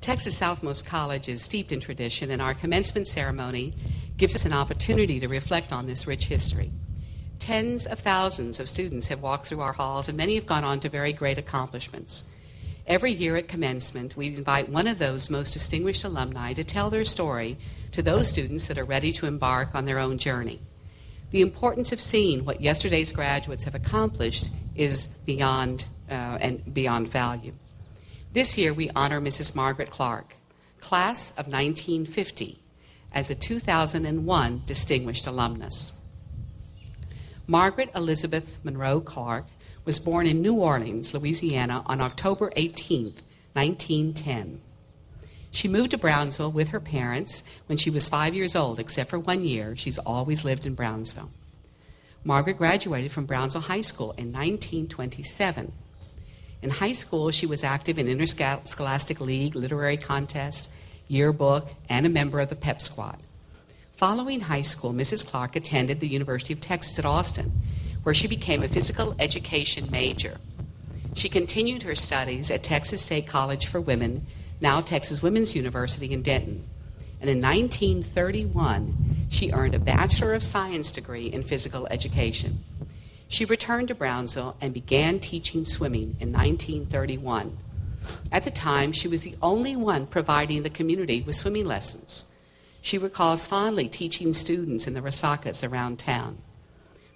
Texas Southmost College is steeped in tradition, and our commencement ceremony gives us an opportunity to reflect on this rich history. Tens of thousands of students have walked through our halls, and many have gone on to very great accomplishments. Every year at commencement, we invite one of those most distinguished alumni to tell their story to those students that are ready to embark on their own journey. The importance of seeing what yesterday's graduates have accomplished is beyond value. This year, we honor Mrs. Margaret Clark, class of 1950, as the 2001 Distinguished Alumnus. Margaret Elizabeth Monroe Clark was born in New Orleans, Louisiana, on October 18, 1910. She moved to Brownsville with her parents when she was 5 years old. Except for 1 year, she's always lived in Brownsville. Margaret graduated from Brownsville High School in 1927. In high school, she was active in interscholastic league, literary contest, yearbook, and a member of the pep squad. Following high school, Mrs. Clark attended the University of Texas at Austin, where she became a physical education major. She continued her studies at Texas State College for Women, now Texas Women's University in Denton. And in 1931, she earned a Bachelor of Science degree in physical education. She returned to Brownsville and began teaching swimming in 1931. At the time, she was the only one providing the community with swimming lessons. She recalls fondly teaching students in the resacas around town.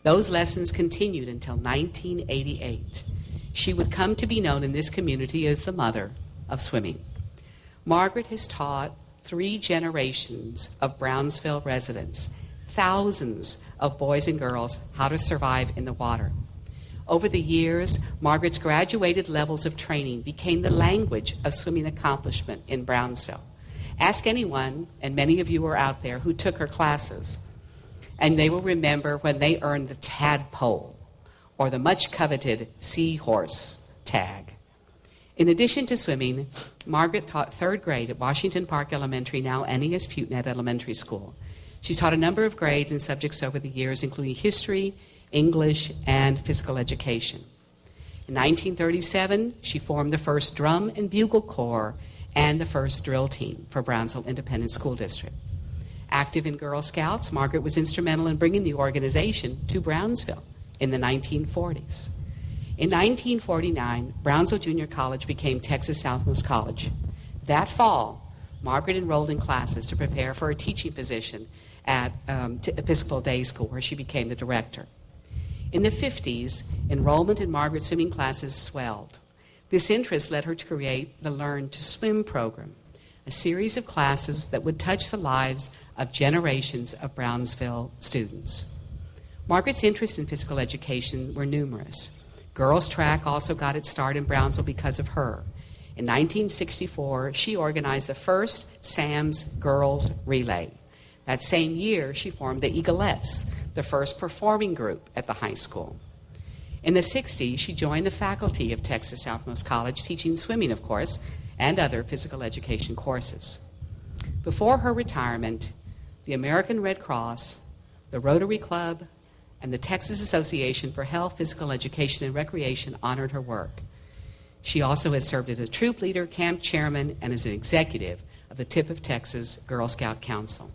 Those lessons continued until 1988. She would come to be known in this community as the mother of swimming. Margaret has taught 3 generations of Brownsville residents, thousands of boys and girls, how to survive in the water. Over the years, Margaret's graduated levels of training became the language of swimming accomplishment in Brownsville. Ask anyone, and many of you are out there, who took her classes, and they will remember when they earned the tadpole or the much coveted seahorse tag. In addition to swimming, Margaret taught 3rd grade at Washington Park Elementary, now NES Putenet Elementary School. She's taught a number of grades and subjects over the years, including history, English, and physical education. In 1937, she formed the first drum and bugle corps and the first drill team for Brownsville Independent School District. Active in Girl Scouts, Margaret was instrumental in bringing the organization to Brownsville in the 1940s. In 1949, Brownsville Junior College became Texas Southmost College. That fall, Margaret enrolled in classes to prepare for a teaching position at Episcopal Day School, where she became the director. In the 50s, enrollment in Margaret's swimming classes swelled. This interest led her to create the Learn to Swim program, a series of classes that would touch the lives of generations of Brownsville students. Margaret's interests in physical education were numerous. Girls track also got its start in Brownsville because of her. In 1964, she organized the first Sam's Girls Relay. That same year, she formed the Eaglettes, the first performing group at the high school. In the 60s, she joined the faculty of Texas Southmost College, teaching swimming, of course, and other physical education courses. Before her retirement, the American Red Cross, the Rotary Club, and the Texas Association for Health, Physical Education, and Recreation honored her work. She also has served as a troop leader, camp chairman, and as an executive of the Tip of Texas Girl Scout Council.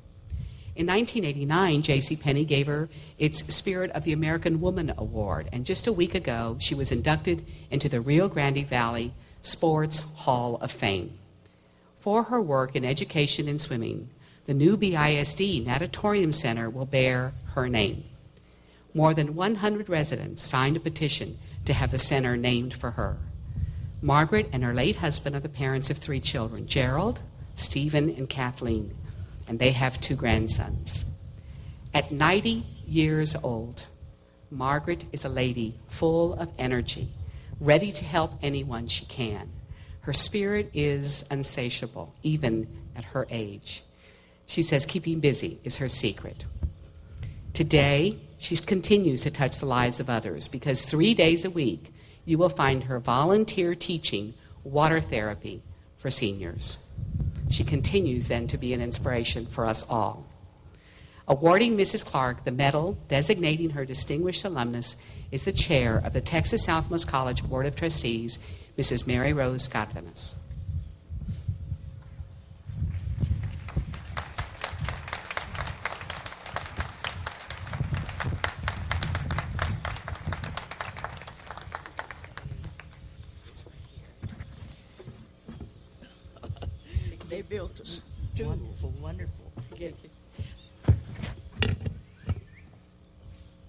In 1989, JCPenney gave her its Spirit of the American Woman Award, and just a week ago, she was inducted into the Rio Grande Valley Sports Hall of Fame. For her work in education and swimming, the new BISD Natatorium Center will bear her name. More than 100 residents signed a petition to have the center named for her. Margaret and her late husband are the parents of 3 children, Gerald, Stephen, and Kathleen, and they have 2 grandsons. At 90 years old, Margaret is a lady full of energy, ready to help anyone she can. Her spirit is insatiable, even at her age. She says keeping busy is her secret. Today, she continues to touch the lives of others because 3 days a week, you will find her volunteer teaching water therapy for seniors. She continues then to be an inspiration for us all. Awarding Mrs. Clark the medal designating her distinguished alumnus is the chair of the Texas Southmost College Board of Trustees, Mrs. Mary Rose Scotvanis. They built us two. Wonderful, wonderful.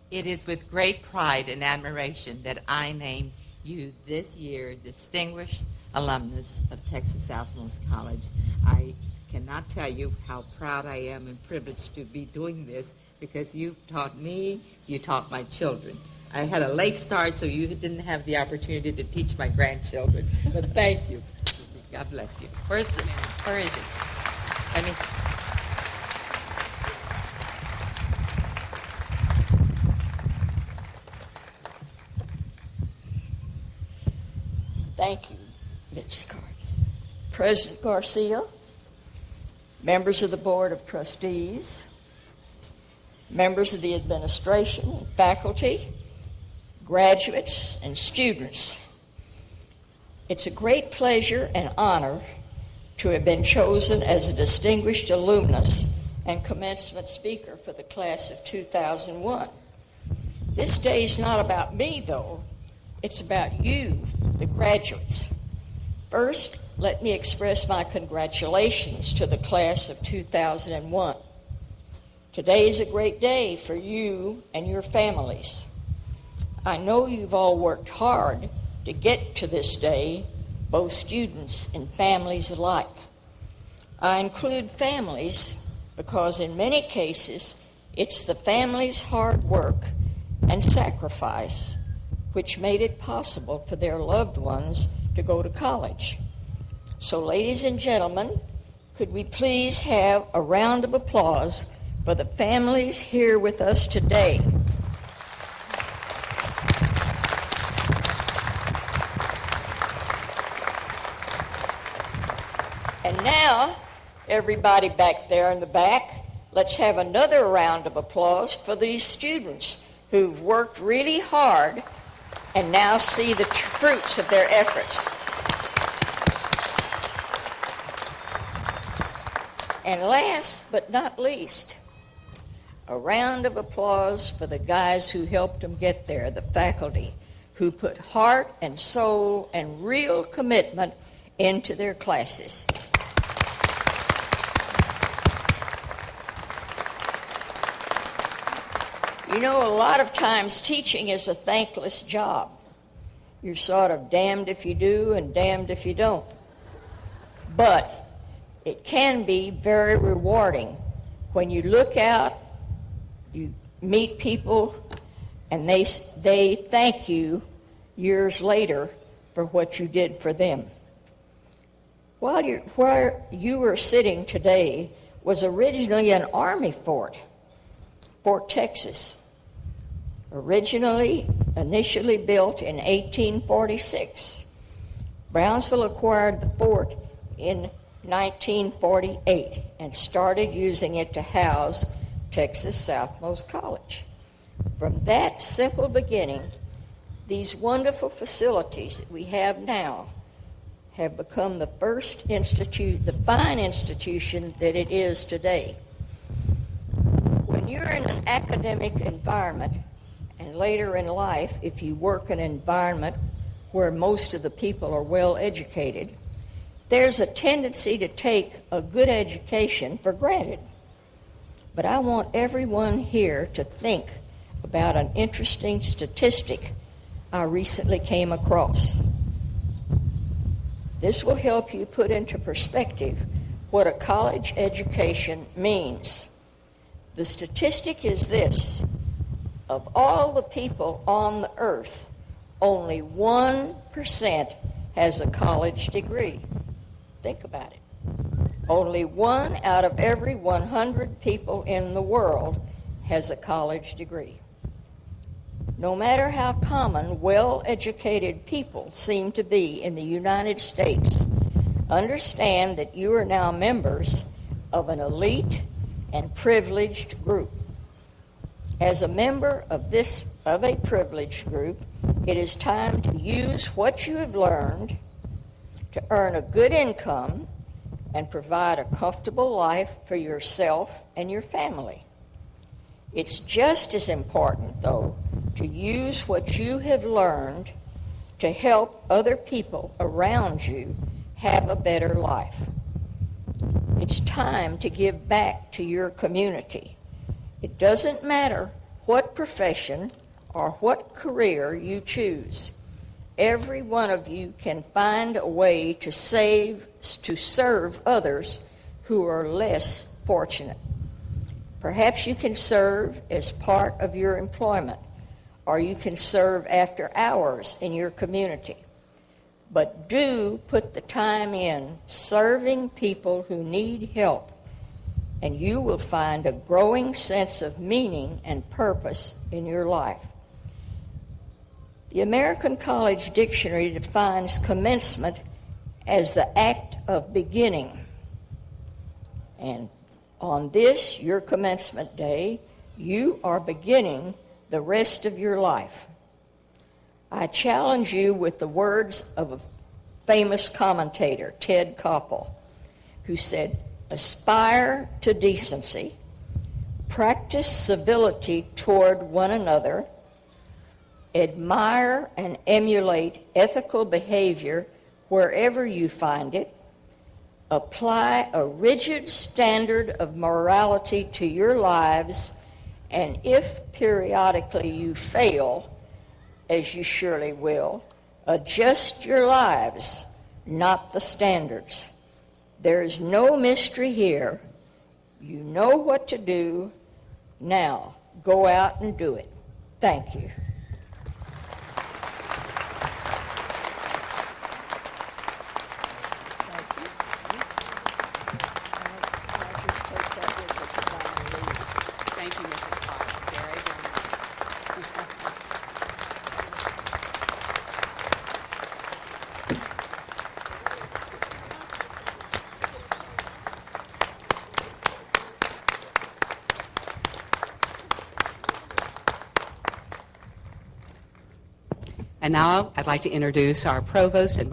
It is with great pride and admiration that I name you this year Distinguished Alumnus of Texas Southmost College. I cannot tell you how proud I am and privileged to be doing this because you've taught me, you taught my children. I had a late start, so you didn't have the opportunity to teach my grandchildren, but thank you. God bless you. Where is it? I mean, Thank you, Ms. Carter. President Garcia, members of the Board of Trustees, members of the administration and faculty, graduates, and students. It's a great pleasure and honor to have been chosen as a distinguished alumnus and commencement speaker for the class of 2001. This day is not about me, though. It's about you, the graduates. First, let me express my congratulations to the class of 2001. Today is a great day for you and your families. I know you've all worked hard to get to this day, both students and families alike. I include families because in many cases, it's the family's hard work and sacrifice which made it possible for their loved ones to go to college. So, ladies and gentlemen, could we please have a round of applause for the families here with us today? And now, everybody back there in the back, let's have another round of applause for these students who've worked really hard and now see the fruits of their efforts. And last but not least, a round of applause for the guys who helped them get there, the faculty, who put heart and soul and real commitment into their classes. You know, a lot of times teaching is a thankless job. You're sort of damned if you do and damned if you don't. But it can be very rewarding when you look out, you meet people, and they thank you years later for what you did for them. Where you were sitting today was originally an Army fort, Fort Texas. Initially built in 1846. Brownsville acquired the fort in 1948 and started using it to house Texas Southmost College. From that simple beginning, these wonderful facilities that we have now have become the fine institution that it is today. When you're in an academic environment, and later in life, if you work in an environment where most of the people are well educated, there's a tendency to take a good education for granted. But I want everyone here to think about an interesting statistic I recently came across. This will help you put into perspective what a college education means. The statistic is this: of all the people on the earth, only 1% has a college degree. Think about it. Only 1 out of every 100 people in the world has a college degree. No matter how common well-educated people seem to be in the United States, understand that you are now members of an elite and privileged group. As a member of a privileged group, it is time to use what you have learned to earn a good income and provide a comfortable life for yourself and your family. It's just as important, though, to use what you have learned to help other people around you have a better life. It's time to give back to your community. It doesn't matter what profession or what career you choose. Every one of you can find a way to serve others who are less fortunate. Perhaps you can serve as part of your employment, or you can serve after hours in your community. But do put the time in serving people who need help, and you will find a growing sense of meaning and purpose in your life. The American College Dictionary defines commencement as the act of beginning. And on this, your commencement day, you are beginning the rest of your life. I challenge you with the words of a famous commentator, Ted Koppel, who said, "Aspire to decency, practice civility toward one another, admire and emulate ethical behavior wherever you find it, apply a rigid standard of morality to your lives, and if periodically you fail, as you surely will, adjust your lives, not the standards. There is no mystery here. You know what to do. Now, go out and do it." Thank you. Thank you, Mrs. Potts. Very, very much. And now I'd like to introduce our provost and